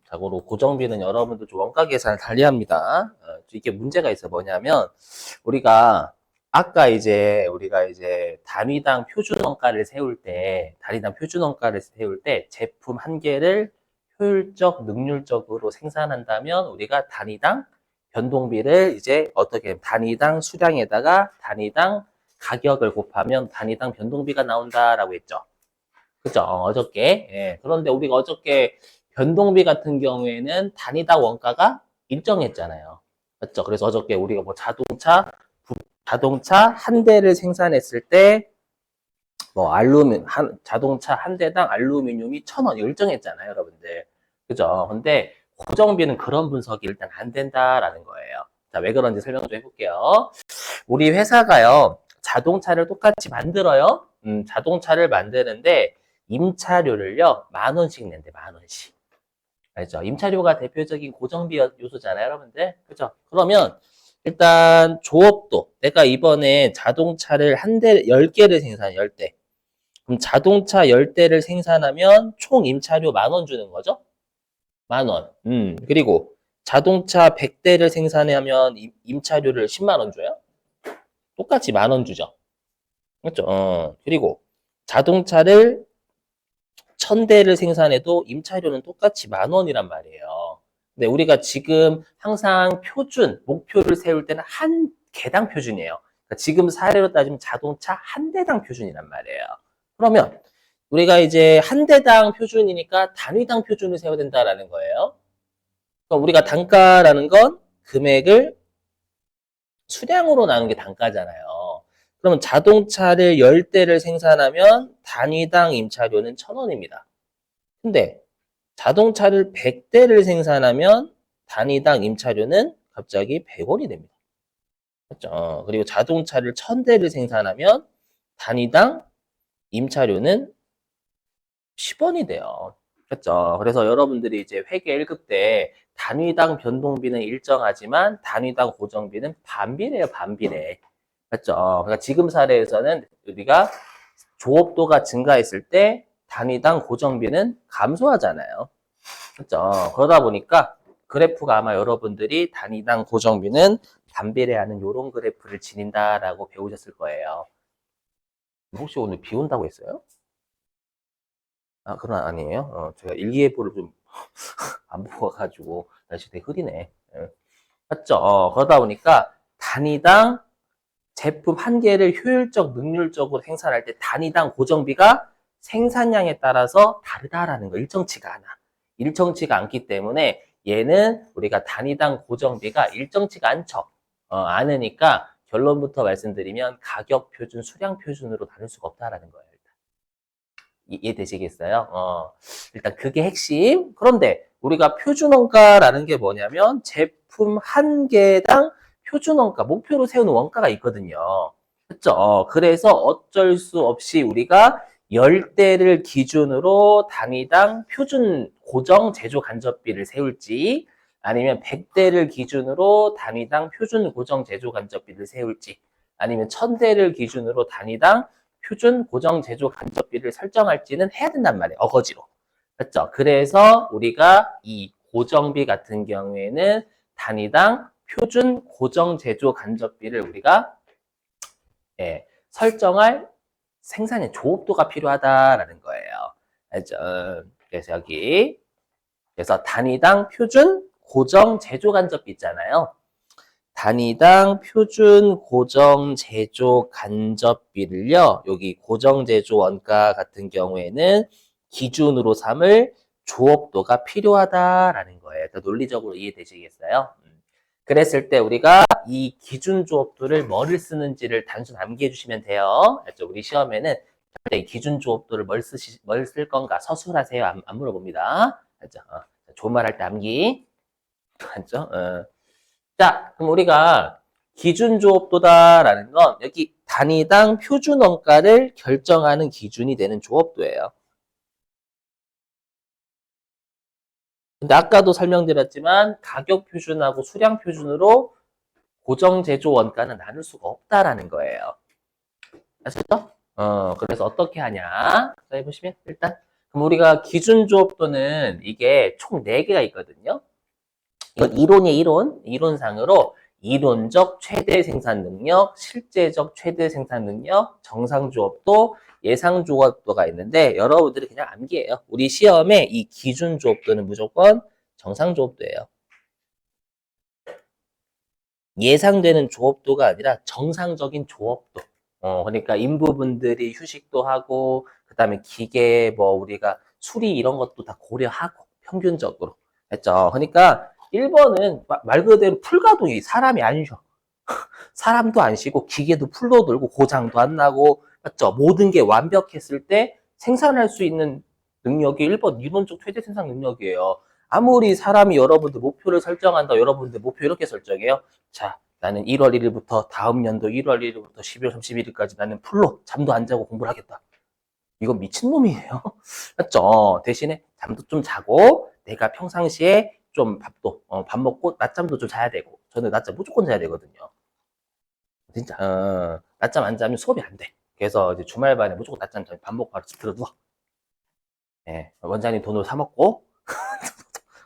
자고로 고정비는 여러분들 좀 원가 계산을 달리합니다. 이게 문제가 있어 뭐냐면 우리가 아까 우리가 이제 단위당 표준 원가를 세울 때 제품 한 개를 효율적, 능률적으로 생산한다면 우리가 단위당 변동비를 이제 어떻게 단위당 수량에다가 단위당 가격을 곱하면 단위당 변동비가 나온다라고 했죠. 그죠? 어저께. 예. 그런데 우리가 어저께 변동비 같은 경우에는 단위당 원가가 일정했잖아요. 맞죠? 그래서 어저께 우리가 뭐 자동차 한 대를 생산했을 때, 뭐, 자동차 한 대당 알루미늄이 1,000원 일정했잖아요, 여러분들. 그죠? 근데 고정비는 그런 분석이 일단 안 된다라는 거예요. 자, 왜 그런지 설명 좀 해볼게요. 우리 회사가요, 자동차를 똑같이 만들어요. 자동차를 만드는데, 임차료를요, 10,000원씩 낸대, 10,000원씩. 알죠? 임차료가 대표적인 고정비 요소잖아요, 여러분들. 그죠? 그러면, 일단, 조업도. 내가 이번에 자동차를 10개를 생산해, 10대. 그럼 자동차 10대를 생산하면 총 임차료 10,000원 주는 거죠? 10,000원. 그리고 자동차 100대를 생산하면 임차료를 10만 원 줘요? 똑같이 10,000원 주죠. 그렇죠? 그리고 자동차를 1,000대를 생산해도 임차료는 똑같이 10,000원이란 말이에요. 근데 우리가 지금 항상 목표를 세울 때는 한 개당 표준이에요. 그러니까 지금 사례로 따지면 자동차 한 대당 표준이란 말이에요. 그러면 우리가 이제 한 대당 표준이니까 단위당 표준을 세워야 된다라는 거예요. 그러니까 우리가 단가라는 건 금액을 수량으로 나눈 게 단가잖아요. 그러면 자동차를 10대를 생산하면 단위당 임차료는 1,000원입니다. 근데 자동차를 100대를 생산하면 단위당 임차료는 갑자기 100원이 됩니다. 그렇죠? 그리고 자동차를 1,000대를 생산하면 단위당 임차료는 10원이 돼요. 그렇죠? 그래서 여러분들이 이제 회계 1급 때 단위당 변동비는 일정하지만 단위당 고정비는 반비례예요, 반비례. 맞죠? 그러니까 지금 사례에서는 우리가 조업도가 증가했을 때 단위당 고정비는 감소하잖아요. 그렇죠? 그러다 보니까 그래프가 아마 여러분들이 단위당 고정비는 반비례하는 이런 그래프를 지닌다라고 배우셨을 거예요. 혹시 오늘 비 온다고 했어요? 아, 그건 아니에요. 제가 일기예보를 좀 안 보고 가지고 날씨 되게 흐리네. 예. 맞죠? 그러다 보니까 단위당 제품 한 개를 효율적, 능률적으로 생산할 때 단위당 고정비가 생산량에 따라서 다르다라는 거, 일정치가 않아. 일정치가 않기 때문에 얘는 우리가 단위당 고정비가 일정치가 않죠. 않으니까 결론부터 말씀드리면 가격 표준, 수량 표준으로 다룰 수가 없다라는 거예요. 이해되시겠어요? 일단 그게 핵심. 그런데 우리가 표준원가라는 게 뭐냐면 제품 한 개당 표준원가, 목표로 세우는 원가가 있거든요. 그렇죠? 그래서 어쩔 수 없이 우리가 10대를 기준으로 단위당 표준 고정 제조 간접비를 세울지 아니면 100대를 기준으로 단위당 표준 고정 제조 간접비를 세울지 아니면 1,000대를 기준으로 단위당 표준 고정 제조 간접비를 설정할지는 해야 된단 말이에요. 어거지로. 그렇죠? 그래서 우리가 이 고정비 같은 경우에는 단위당 표준 고정 제조 간접비를 우리가 설정할 생산의 조업도가 필요하다라는 거예요. 알죠? 그래서 그래서 단위당 표준 고정 제조 간접비 있잖아요. 단위당 표준 고정 제조 간접비를요, 여기 고정 제조 원가 같은 경우에는 기준으로 삼을 조업도가 필요하다라는 거예요. 더 논리적으로 이해되시겠어요? 그랬을 때 우리가 이 기준 조업도를 뭐를 쓰는지를 단순 암기해 주시면 돼요. 알죠? 우리 시험에는 기준 조업도를 뭘 쓸 건가 서술하세요. 안 물어봅니다. 알죠? 조말할 때 암기. 알죠? 자, 그럼 우리가 기준 조업도다라는 건 여기 단위당 표준 원가를 결정하는 기준이 되는 조업도예요. 근데 아까도 설명드렸지만 가격 표준하고 수량 표준으로 고정 제조 원가는 나눌 수가 없다라는 거예요. 아셨죠? 그래서 어떻게 하냐? 자, 해보시면 일단 그럼 우리가 기준조업도는 이게 총 4개가 있거든요. 이건 이론이에요, 이론상으로 이론적 최대 생산 능력, 실제적 최대 생산 능력, 정상조업도, 예상조업도가 있는데 여러분들이 그냥 암기해요. 우리 시험에 이 기준조업도는 무조건 정상조업도예요. 예상되는 조업도가 아니라 정상적인 조업도. 그러니까 인부분들이 휴식도 하고, 그 다음에 기계, 뭐, 우리가 수리 이런 것도 다 고려하고, 평균적으로. 했죠. 그러니까 1번은 말 그대로 풀가동이 사람이 안 쉬어. 사람도 안 쉬고, 기계도 풀로 돌고, 고장도 안 나고, 맞죠? 모든 게 완벽했을 때 생산할 수 있는 능력이 1번 이론적 최대 생산 능력이에요. 아무리 사람이 여러분들 목표를 설정한다. 여러분들 목표 이렇게 설정해요. 자, 나는 1월 1일부터 다음 연도 1월 1일부터 12월 31일까지 나는 풀로 잠도 안 자고 공부를 하겠다. 이건 미친놈이에요. 맞죠? 대신에 잠도 좀 자고 내가 평상시에 좀 밥 먹고 낮잠도 좀 자야 되고 저는 낮잠 무조건 자야 되거든요. 진짜 낮잠 안 자면 수업이 안 돼. 그래서 이제 주말반에 무조건 낮잠 자면 밥 먹고 바로 집 들어 누워. 예, 원장님 돈으로 사 먹고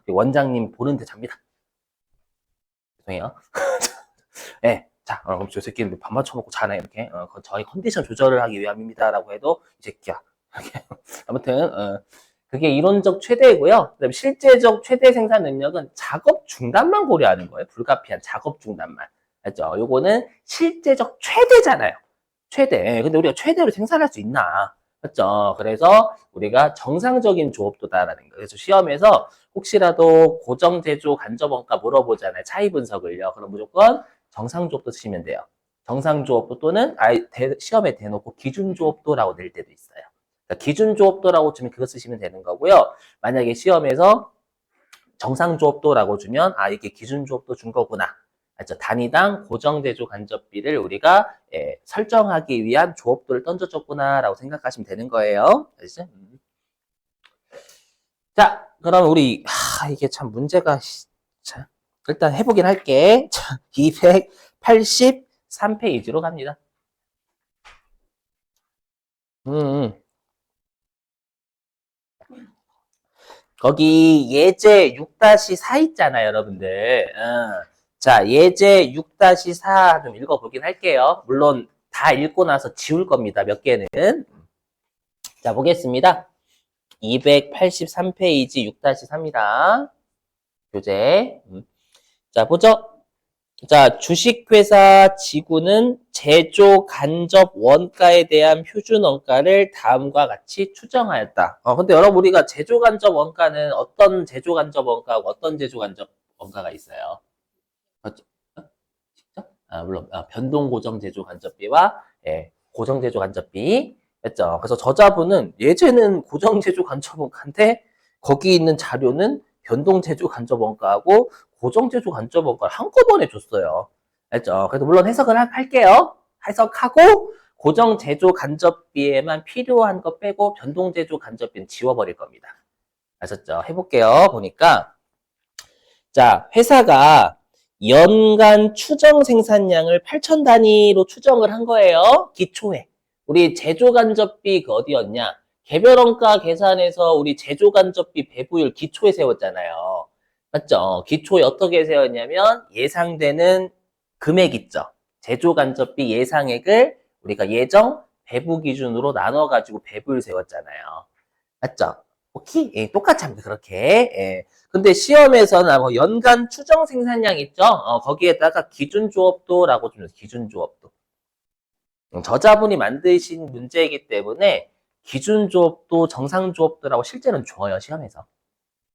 원장님 보는데 잡니다. 죄송해요. 예. 자, 그럼 저 새끼는 밥 맞춰 먹고 자네 이렇게 저희 컨디션 조절을 하기 위함입니다라고 해도 이 새끼야. 아무튼 그게 이론적 최대이고요. 그다음에 실제적 최대 생산 능력은 작업 중단만 고려하는 거예요. 불가피한 작업 중단만. 알죠? 요거는 실제적 최대잖아요. 최대. 근데 우리가 최대로 생산할 수 있나? 맞죠? 그래서 우리가 정상적인 조업도다라는 거예요. 그래서 시험에서 혹시라도 고정 제조 간접 원가 물어보잖아요. 차이 분석을요. 그럼 무조건 정상 조업도 쓰시면 돼요. 정상 조업도 또는 시험에 대놓고 기준 조업도라고 낼 때도 있어요. 그러니까 기준 조업도라고 주면 그거 쓰시면 되는 거고요. 만약에 시험에서 정상 조업도라고 주면 이게 기준 조업도 준 거구나. 알죠? 단위당 고정대조 간접비를 우리가 설정하기 위한 조업도를 던져줬구나라고 생각하시면 되는 거예요. 알죠? 자, 그럼 우리 이게 참 문제가 자, 일단 해보긴 할게. 자, 283페이지로 갑니다. 음, 거기 예제 6-4 있잖아요, 여러분들. 자, 예제 6-4 좀 읽어보긴 할게요. 물론 다 읽고 나서 지울 겁니다, 몇 개는. 자, 보겠습니다. 283페이지 6-3이다. 교재. 자, 보죠. 자, 주식회사 지구는 제조 간접 원가에 대한 표준 원가를 다음과 같이 추정하였다. 근데 여러분 우리가 제조 간접 원가는 어떤 제조 간접 원가하고 어떤 제조 간접 원가가 있어요? 맞죠? 물론 변동 고정 제조 간접비와 고정 제조 간접비 했죠. 그래서 저자분은 예제는 고정 제조 간접 원가인데 거기 있는 자료는 변동 제조 간접 원가하고 고정 제조 간접 원가를 한꺼번에 줬어요. 알죠? 그래서 물론 해석을 할게요. 해석하고 고정 제조 간접비에만 필요한 거 빼고 변동 제조 간접비는 지워버릴 겁니다. 아셨죠? 해볼게요. 보니까 자, 회사가 연간 추정 생산량을 8천 단위로 추정을 한 거예요. 기초에. 우리 제조간접비 그 어디였냐? 개별원가 계산에서 우리 제조간접비 배부율 기초에 세웠잖아요. 맞죠? 기초에 어떻게 세웠냐면 예상되는 금액 있죠. 제조간접비 예상액을 우리가 예정 배부 기준으로 나눠가지고 배부율 세웠잖아요. 맞죠? 오케이? 예, 똑같이 합니다. 그렇게. 예. 근데 시험에서는 뭐 연간 추정 생산량 있죠? 거기에다가 기준조업도라고 줍니다. 기준조업도. 저자분이 만드신 문제이기 때문에 기준조업도, 정상조업도라고 실제로는 줘요. 시험에서.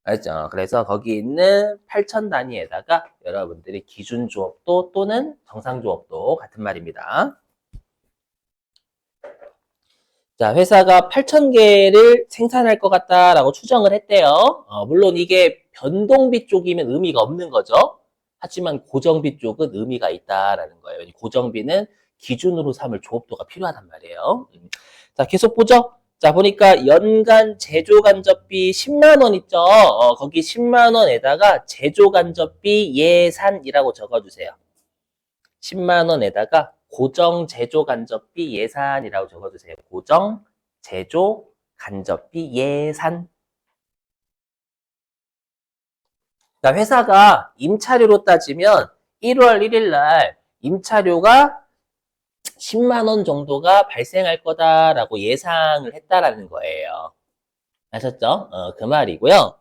알죠? 그래서 거기 있는 8천 단위에다가 여러분들이 기준조업도 또는 정상조업도 같은 말입니다. 자, 회사가 8,000개를 생산할 것 같다라고 추정을 했대요. 물론 이게 변동비 쪽이면 의미가 없는 거죠. 하지만 고정비 쪽은 의미가 있다라는 거예요. 고정비는 기준으로 삼을 조업도가 필요하단 말이에요. 자, 계속 보죠. 자, 보니까 연간 제조간접비 10만 원 있죠. 거기 10만 원에다가 제조간접비 예산이라고 적어주세요. 10만 원에다가 고정 제조 간접비 예산이라고 적어주세요. 고정 제조 간접비 예산. 그러니까 회사가 임차료로 따지면 1월 1일 날 임차료가 10만 원 정도가 발생할 거다라고 예상을 했다라는 거예요. 아셨죠? 그 말이고요.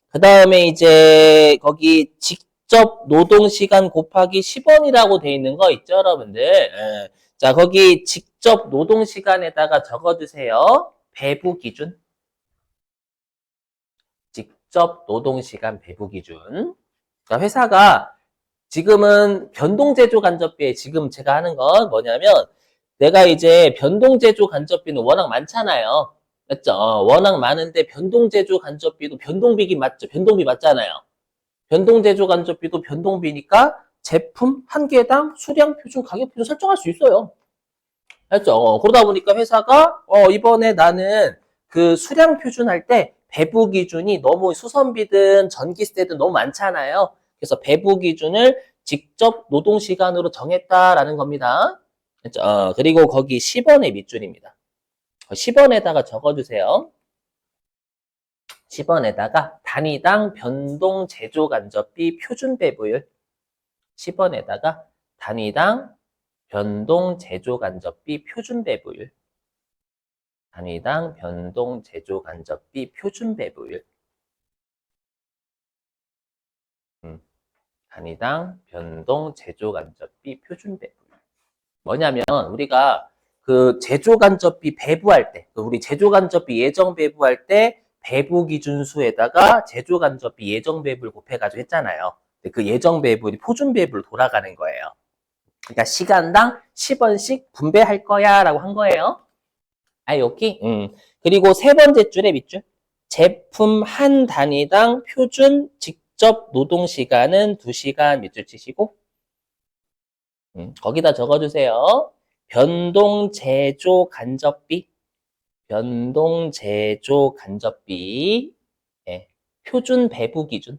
그 다음에 이제 거기 직접 노동시간 곱하기 10원이라고 돼 있는 거 있죠, 여러분들? 예. 자, 거기 직접 노동시간에다가 적어주세요. 배부 기준. 직접 노동시간 배부 기준. 그러니까 회사가 지금은 변동제조 간접비에 지금 제가 하는 건 뭐냐면 내가 이제 변동제조 간접비는 워낙 많잖아요. 맞죠? 워낙 많은데 변동제조 간접비도 변동비긴 맞죠? 변동비 맞잖아요. 변동제조 간접비도 변동비니까 제품 한 개당 수량 표준 가격 표준 설정할 수 있어요. 맞죠? 그러다 보니까 회사가 이번에 나는 그 수량 표준 할 때 배부 기준이 너무 수선비든 전기세든 너무 많잖아요. 그래서 배부 기준을 직접 노동시간으로 정했다라는 겁니다. 그렇죠? 그리고 거기 10원의 밑줄입니다. 10원에다가 적어주세요. 10원에다가 단위당 변동 제조 간접비 표준 배부율. 10원에다가 단위당 변동 제조 간접비 표준 배부율. 단위당 변동 제조 간접비 표준 배부율. 단위당 변동 제조 간접비 표준 배부율. 뭐냐면 우리가 그 제조 간접비 배부할 때, 우리 제조 간접비 예정 배부할 때 배부 기준수에다가 제조 간접비 예정 배부를 곱해가지고 했잖아요. 그 예정 배부이 표준 배부로 돌아가는 거예요. 그러니까 시간당 10원씩 분배할 거야라고 한 거예요. 아, 여기? 그리고 세 번째 줄에 밑줄. 제품 한 단위당 표준 직접 노동 시간은 2시간 밑줄 치시고, 거기다 적어주세요. 변동 제조 간접비. 변동 제조 간접비. 예, 표준 배부 기준.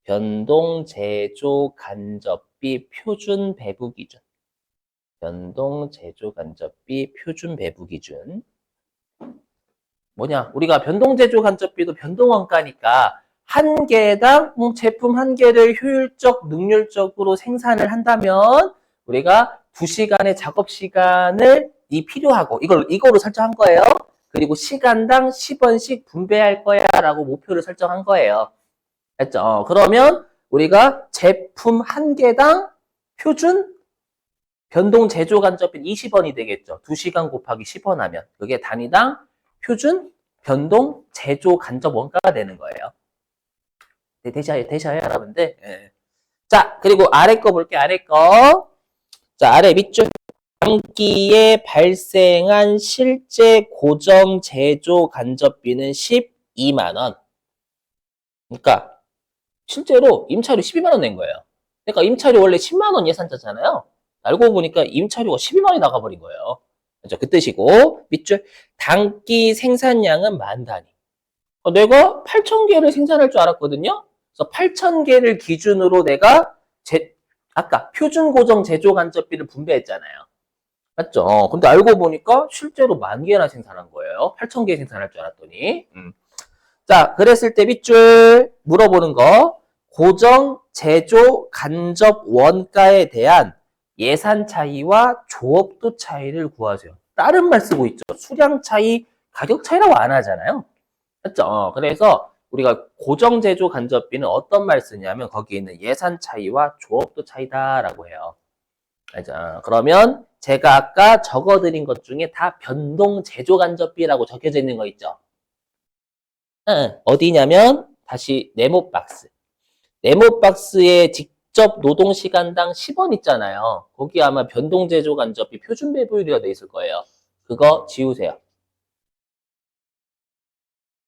변동 제조 간접비 표준 배부 기준. 변동 제조 간접비 표준 배부 기준. 뭐냐? 우리가 변동 제조 간접비도 변동 원가니까 한 개당 제품 한 개를 효율적, 능률적으로 생산을 한다면 우리가 2시간의 작업 시간을 필요하고 이거로 설정한 거예요. 그리고 시간당 10원씩 분배할 거야라고 목표를 설정한 거예요. 됐죠? 그러면 우리가 제품 한 개당 표준 변동 제조 간접비 20원이 되겠죠. 2시간 곱하기 10원 하면 그게 단위당 표준 변동 제조 간접 원가가 되는 거예요. 네, 되셔요, 여러분들. 네. 자, 그리고 아래 거 볼게요. 아래 거. 자, 아래 밑줄. 당기에 발생한 실제 고정 제조 간접비는 12만 원. 그러니까 실제로 임차료 12만 원 낸 거예요. 그러니까 임차료 원래 10만 원 예산자잖아요. 알고 보니까 임차료가 12만 원이 나가버린 거예요. 그렇죠? 그 뜻이고 밑줄 단기 생산량은 만 단위. 내가 8,000개를 생산할 줄 알았거든요. 그래서 8,000개를 기준으로 내가 아까 표준 고정 제조 간접비를 분배했잖아요. 맞죠? 근데 알고 보니까 실제로 10,000개나 생산한 거예요. 8,000개 생산할 줄 알았더니. 자, 그랬을 때 밑줄 물어보는 거. 고정 제조 간접 원가에 대한 예산 차이와 조업도 차이를 구하세요. 다른 말 쓰고 있죠. 수량 차이, 가격 차이라고 안 하잖아요. 맞죠? 그래서 우리가 고정 제조 간접비는 어떤 말 쓰냐면 거기에 있는 예산 차이와 조업도 차이다라고 해요. 맞아. 그러면 제가 아까 적어드린 것 중에 다 변동 제조 간접비라고 적혀져 있는 거 있죠. 어디냐면 다시 네모 박스. 네모 박스에 직접 노동 시간당 10원 있잖아요. 거기 아마 변동 제조 간접비 표준 배부율이가 돼 있을 거예요. 그거 지우세요.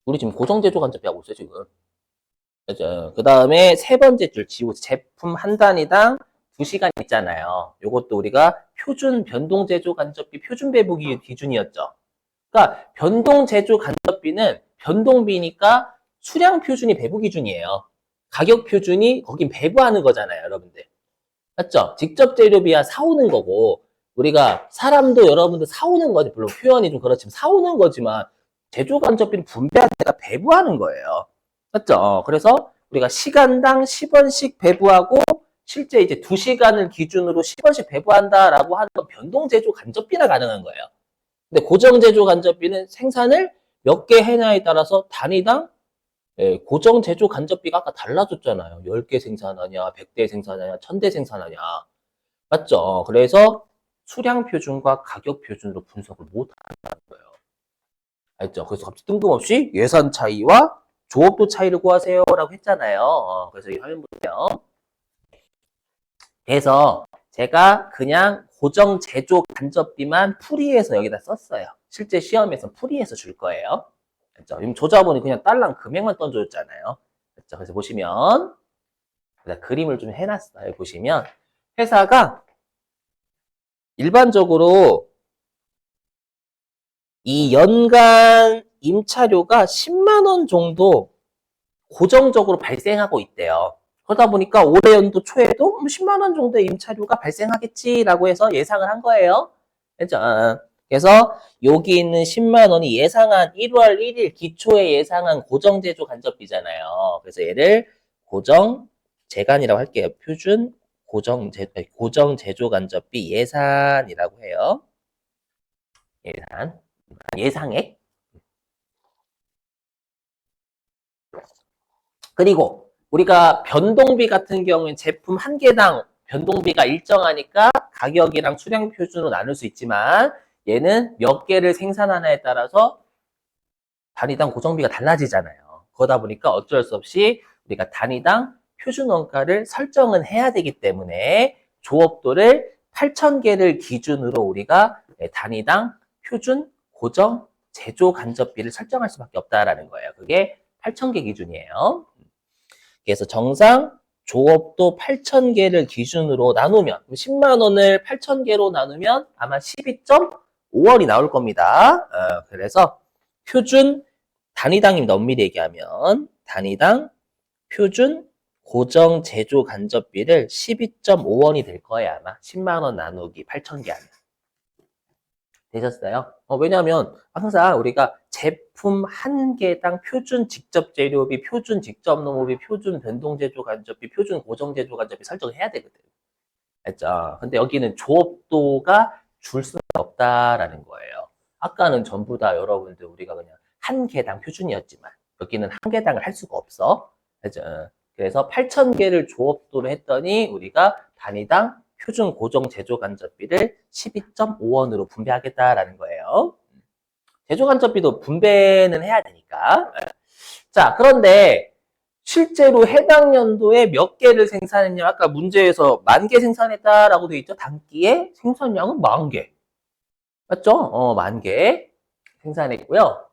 우리 지금 고정 제조 간접비 하고 있어요, 지금. 그 다음에 세 번째 줄 지우세요. 제품 한 단위당 2시간 있잖아요. 요것도 우리가 표준 변동 제조 간접비 표준 배부기 기준이었죠. 그러니까 변동 제조 간접비는 변동비니까 수량 표준이 배부 기준이에요. 가격 표준이 거긴 배부하는 거잖아요, 여러분들. 맞죠? 직접 재료비야 사오는 거고 우리가 사람도 여러분들 사오는 거지. 물론 표현이 좀 그렇지만 사오는 거지만 제조간접비는 분배한 데가 배부하는 거예요. 맞죠? 그래서 우리가 시간당 10원씩 배부하고 실제 이제 2시간을 기준으로 10원씩 배부한다라고 하는 건 변동제조 간접비나 가능한 거예요. 근데 고정제조 간접비는 생산을 몇 개 해냐에 따라서 단위당 고정제조 간접비가 아까 달라졌잖아요. 10개 생산하냐, 100대 생산하냐, 1000대 생산하냐. 맞죠? 그래서 수량 표준과 가격 표준으로 분석을 못 한다는 거예요. 알죠? 그래서 갑자기 뜬금없이 예산 차이와 조업도 차이를 구하세요라고 했잖아요. 그래서 이 화면 보세요. 그래서 제가 그냥 고정 제조 간접비만 풀이해서 여기다 썼어요. 실제 시험에서 풀이해서 줄 거예요. 그렇죠? 지금 조자본이 그냥 딸랑 금액만 던져줬잖아요. 그렇죠? 그래서 보시면 그림을 좀 해놨어요. 여기 보시면 회사가 일반적으로 이 연간 임차료가 10만 원 정도 고정적으로 발생하고 있대요. 그러다 보니까 올해 연도 초에도 10만 원 정도의 임차료가 발생하겠지라고 해서 예상을 한 거예요. 그죠? 그래서 여기 있는 10만 원이 예상한 1월 1일 기초에 예상한 고정제조 간접비잖아요. 그래서 얘를 고정재간이라고 할게요. 표준 고정제조 간접비 예산이라고 해요. 예상액. 그리고 우리가 변동비 같은 경우엔 제품 한 개당 변동비가 일정하니까 가격이랑 수량 표준으로 나눌 수 있지만 얘는 몇 개를 생산하냐에 따라서 단위당 고정비가 달라지잖아요. 그러다 보니까 어쩔 수 없이 우리가 단위당 표준 원가를 설정은 해야 되기 때문에 조업도를 8,000개를 기준으로 우리가 단위당 표준 고정 제조 간접비를 설정할 수밖에 없다라는 거예요. 그게 8,000개 기준이에요. 그래서 정상 조업도 8,000개를 기준으로 나누면 10만 원을 8,000개로 나누면 아마 12.5원이 나올 겁니다. 그래서 표준 단위당입니다. 엄밀히 얘기하면 단위당 표준 고정 제조 간접비를 12.5원이 될 거예요. 아마 10만 원 나누기 8,000개 하면. 되셨어요? 왜냐하면 항상 우리가 제품 한 개당 표준 직접 재료비, 표준 직접 농업비, 표준 변동 제조 간접비, 표준 고정 제조 간접비 설정을 해야 되거든. 알죠? 근데 여기는 조업도가 줄 수는 없다라는 거예요. 아까는 전부 다 여러분들 우리가 그냥 한 개당 표준이었지만 여기는 한 개당을 할 수가 없어. 알죠? 그래서 8,000개를 조업도로 했더니 우리가 단위당 표준 고정 제조 간접비를 12.5원으로 분배하겠다라는 거예요. 제조 간접비도 분배는 해야 되니까. 자, 그런데 실제로 해당 연도에 몇 개를 생산했냐? 아까 문제에서 10,000개 생산했다라고 되어 있죠? 단기에 생산량은 40,000개. 맞죠? 10,000개 생산했고요.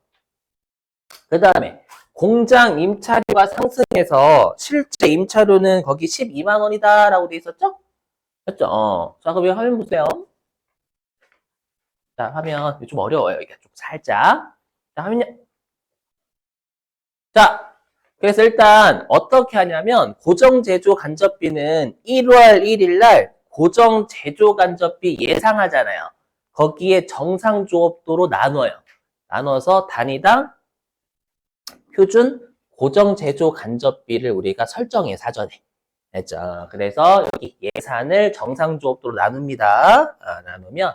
그 다음에 공장 임차료가 상승해서 실제 임차료는 거기 12만 원이다라고 되어 있었죠? 맞죠? 자, 그럼 여기 화면 보세요. 자, 화면 좀 어려워요. 이게 좀 살짝. 자, 화면. 자, 그래서 일단 어떻게 하냐면 고정 제조 간접비는 1월 1일 날 고정 제조 간접비 예상하잖아요. 거기에 정상 조업도로 나눠요. 나눠서 단위당 표준 고정 제조 간접비를 우리가 설정해 사전에. 했죠. 그래서 여기 예산을 정상 조업도로 나눕니다. 나누면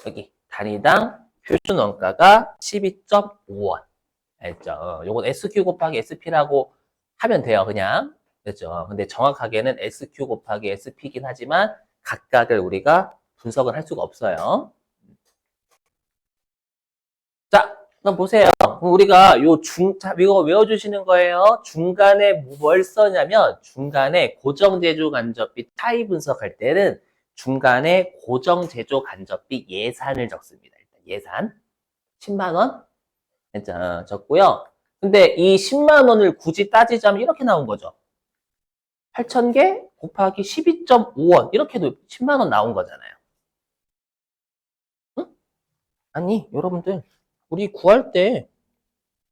여기 단위당 표준 원가가 12.5원. 알죠? 요건 SQ 곱하기 SP라고 하면 돼요, 그냥. 그렇죠? 근데 정확하게는 SQ 곱하기 SP이긴 하지만 각각을 우리가 분석을 할 수가 없어요. 자, 그럼 보세요. 우리가 이거 외워주시는 거예요. 중간에 뭘 써냐면 중간에 고정제조 간접비 타입 분석할 때는 중간에 고정제조 간접비 예산을 적습니다. 일단 예산 10만 원 적고요. 근데 이 10만 원을 굳이 따지자면 이렇게 나온 거죠. 8,000개 곱하기 12.5원 이렇게도 10만 원 나온 거잖아요. 응? 아니 여러분들 우리 구할 때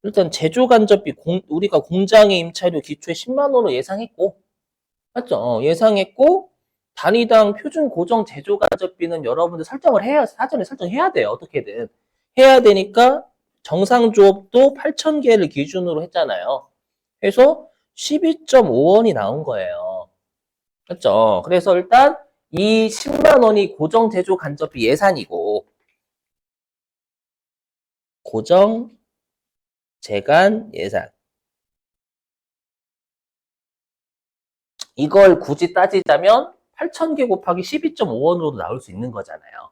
일단 제조 간접비 우리가 공장의 임차료 기초에 10만 원으로 예상했고 맞죠? 예상했고 단위당 표준 고정 제조 간접비는 여러분들 설정을 해야 사전에 설정해야 돼요. 어떻게든 해야 되니까 정상 주업도 8,000개를 기준으로 했잖아요. 그래서 12.5원이 나온 거예요. 맞죠? 그래서 일단 이 10만 원이 고정 제조 간접비 예산이고 고정 재간 예산. 이걸 굳이 따지자면 8,000개 곱하기 12.5원으로도 나올 수 있는 거잖아요.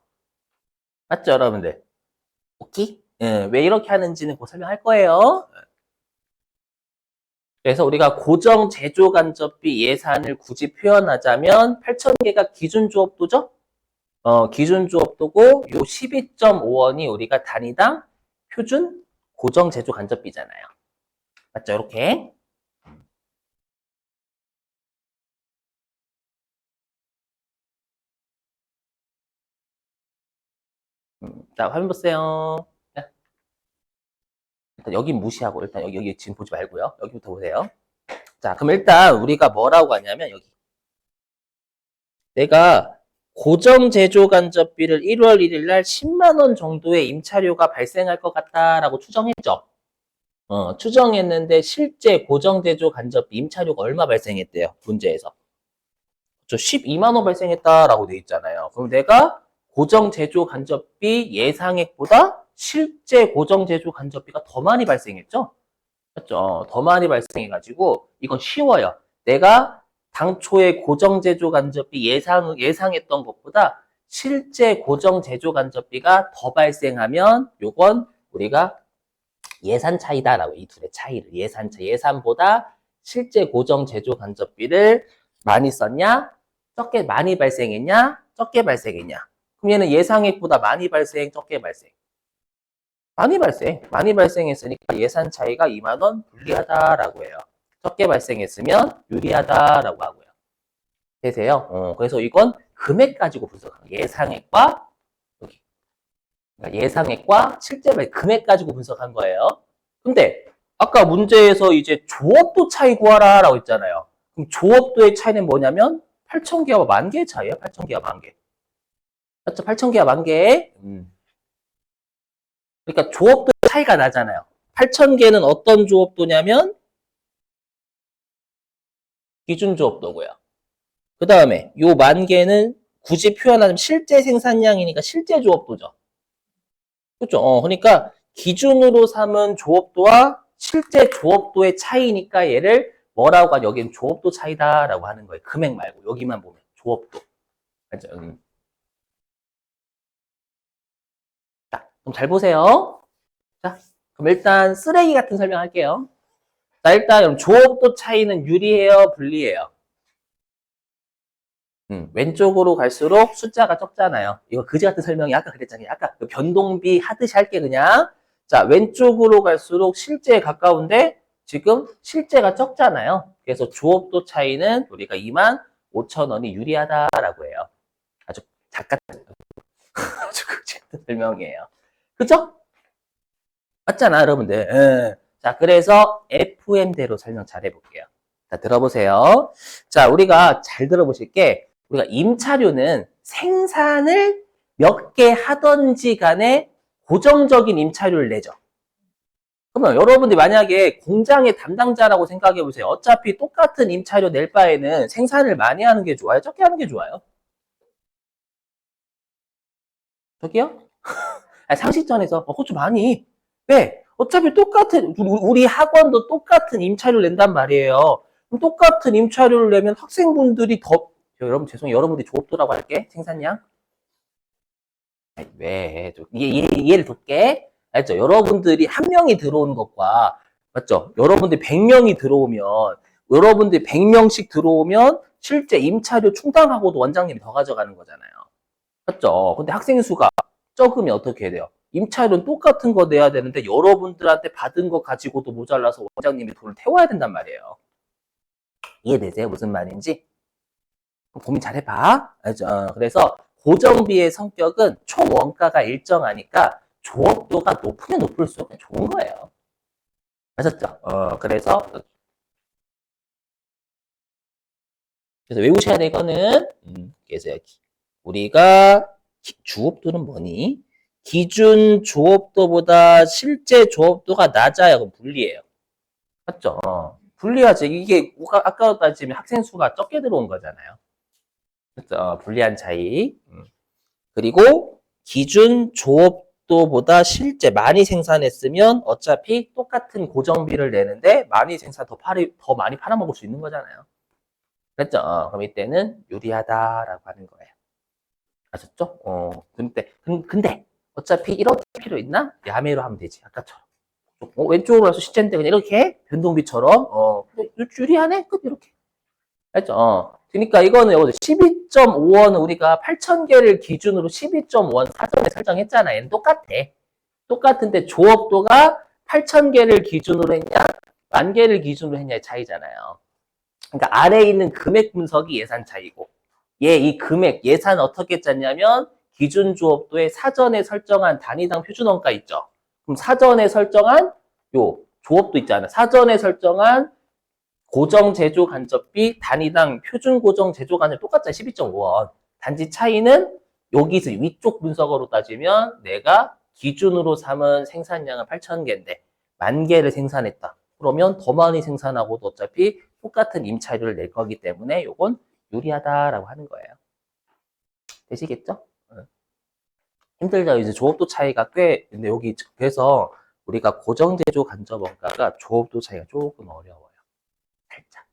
맞죠, 여러분들? 오케이? 예, 왜 이렇게 하는지는 곧 설명할 거예요. 그래서 우리가 고정 제조 간접비 예산을 굳이 표현하자면 8,000개가 기준 조업도죠? 기준 조업도고 요 12.5원이 우리가 단위당 표준 고정 제조 간접비잖아요. 맞죠? 이렇게. 자, 화면 보세요. 자, 일단 여기 무시하고 일단 여기 지금 보지 말고요. 여기부터 보세요. 자, 그럼 일단 우리가 뭐라고 하냐면 여기 내가 고정 제조 간접비를 1월 1일 날 10만 원 정도의 임차료가 발생할 것 같다라고 추정했죠. 추정했는데 실제 고정 제조 간접비 임차료가 얼마 발생했대요? 문제에서. 저 12만 원 발생했다라고 돼 있잖아요. 그럼 내가 고정 제조 간접비 예상액보다 실제 고정 제조 간접비가 더 많이 발생했죠? 맞죠? 더 많이 발생해가지고 이건 쉬워요. 내가 당초에 고정 제조 간접비 예상했던 것보다 실제 고정 제조 간접비가 더 발생하면 요건 우리가 예산 차이다라고 이 둘의 차이를 예산보다 실제 고정 제조 간접비를 많이 썼냐? 적게 많이 발생했냐? 적게 발생했냐? 그럼 얘는 예상액보다 많이 발생, 적게 발생. 많이 발생했으니까 예산 차이가 2만 원 불리하다라고 해요. 적게 발생했으면 유리하다라고 하고요. 되세요? 그래서 이건 금액 가지고 분석한 예상액과 여기 그러니까 예상액과 실제 금액 가지고 분석한 거예요. 근데 아까 문제에서 이제 조업도 차이 구하라라고 했잖아요. 그럼 조업도의 차이는 뭐냐면 8,000개와 10,000개의 차이예요. 8,000개와 10,000개. 맞죠? 8,000개와 10,000개. 그러니까 조업도 차이가 나잖아요. 8,000개는 어떤 조업도냐면 기준 조업도고요. 그 다음에 요 10,000개는 굳이 표현하자면 실제 생산량이니까 실제 조업도죠. 그렇죠? 그러니까 기준으로 삼은 조업도와 실제 조업도의 차이니까 얘를 뭐라고 하죠? 여기는 조업도 차이다라고 하는 거예요. 금액 말고 여기만 보면 조업도. 맞죠? 자, 그럼 잘 보세요. 자, 그럼 일단 쓰레기 같은 설명할게요. 자, 일단 그럼 조업도 차이는 유리해요, 불리해요? 왼쪽으로 갈수록 숫자가 적잖아요. 이거 그지 같은 설명이 아까 그랬잖아요. 아까 그 변동비 하듯이 할게 그냥. 자, 왼쪽으로 갈수록 실제에 가까운데 지금 실제가 적잖아요. 그래서 조업도 차이는 우리가 25,000원이 유리하다라고 해요. 아주 작가 아주 그지 같은 설명이에요. 그죠? 맞잖아, 여러분들. 예. 자, 그래서 FM대로 설명 잘 해볼게요. 자, 들어보세요. 자, 우리가 잘 들어보실게. 우리가 임차료는 생산을 몇 개 하던지 간에 고정적인 임차료를 내죠. 그러면 여러분들이 만약에 공장의 담당자라고 생각해 보세요. 어차피 똑같은 임차료 낼 바에는 생산을 많이 하는 게 좋아요? 적게 하는 게 좋아요? 저기요? 아니, 상식선에서 그것 많이. 왜? 어차피 똑같은 우리 학원도 똑같은 임차료를 낸단 말이에요. 그럼 똑같은 임차료를 내면 학생분들이 더 여러분 죄송해요. 여러분들이 조업도라고 할게. 생산량. 아니, 왜? 이해를 돕게. 알죠? 여러분들이 한 명이 들어오는 것과 맞죠? 여러분들이 100명이 들어오면 여러분들이 100명씩 들어오면 실제 임차료 충당하고도 원장님이 더 가져가는 거잖아요. 맞죠? 근데 학생 수가 적으면 어떻게 해야 돼요? 임차료는 똑같은 거 내야 되는데 여러분들한테 받은 거 가지고도 모자라서 원장님이 돈을 태워야 된단 말이에요. 이해되세요? 무슨 말인지? 고민 잘 해봐. 알죠? 그래서 고정비의 성격은 총 원가가 일정하니까 조업도가 높으면 높을수록 좋은 거예요. 아셨죠? 그래서 외우셔야 될 거는, 그래서 여기. 우리가 주업도는 뭐니? 기준 조업도보다 실제 조업도가 낮아요. 그럼 불리해요. 맞죠? 불리하지. 이게 아까로 따지면 학생 수가 적게 들어온 거잖아요. 그렇죠? 불리한 차이. 그리고 기준 조업도보다 실제 많이 생산했으면 어차피 똑같은 고정비를 내는데 더 많이 팔아먹을 수 있는 거잖아요. 그랬죠? 그럼 이때는 유리하다라고 하는 거예요. 아셨죠? 근데 어차피 이렇게 필요 있나? 야매로 하면 되지. 아까처럼. 왼쪽으로 와서 시체인데 그냥 이렇게 변동비처럼 유리하네? 끝 이렇게. 알죠? 그러니까 이거는 12.5원은 우리가 8,000개를 기준으로 12.5원 사전에 설정했잖아. 얘는 똑같아. 똑같은데 조업도가 8,000개를 기준으로 했냐, 10,000개를 기준으로 했냐의 차이잖아요. 그러니까 아래에 있는 금액 분석이 예산 차이고, 이 금액, 예산 어떻게 짰냐면 기준 조업도에 사전에 설정한 단위당 표준원가 있죠. 그럼 사전에 설정한 요 조업도 있잖아. 사전에 설정한 고정 제조 간접비 단위당 표준 고정 제조 간접 똑같잖아. 12.5원. 단지 차이는 여기서 위쪽 분석으로 따지면 내가 기준으로 삼은 생산량은 8,000개인데 10,000개를 생산했다. 그러면 더 많이 생산하고도 어차피 똑같은 임차료를 낼 거기 때문에 이건 유리하다라고 하는 거예요. 되시겠죠? 힘들죠. 이제 조업도 차이가 근데 여기 그래서 우리가 고정 제조 간접 원가가 조업도 차이가 조금 어려워요. 살짝.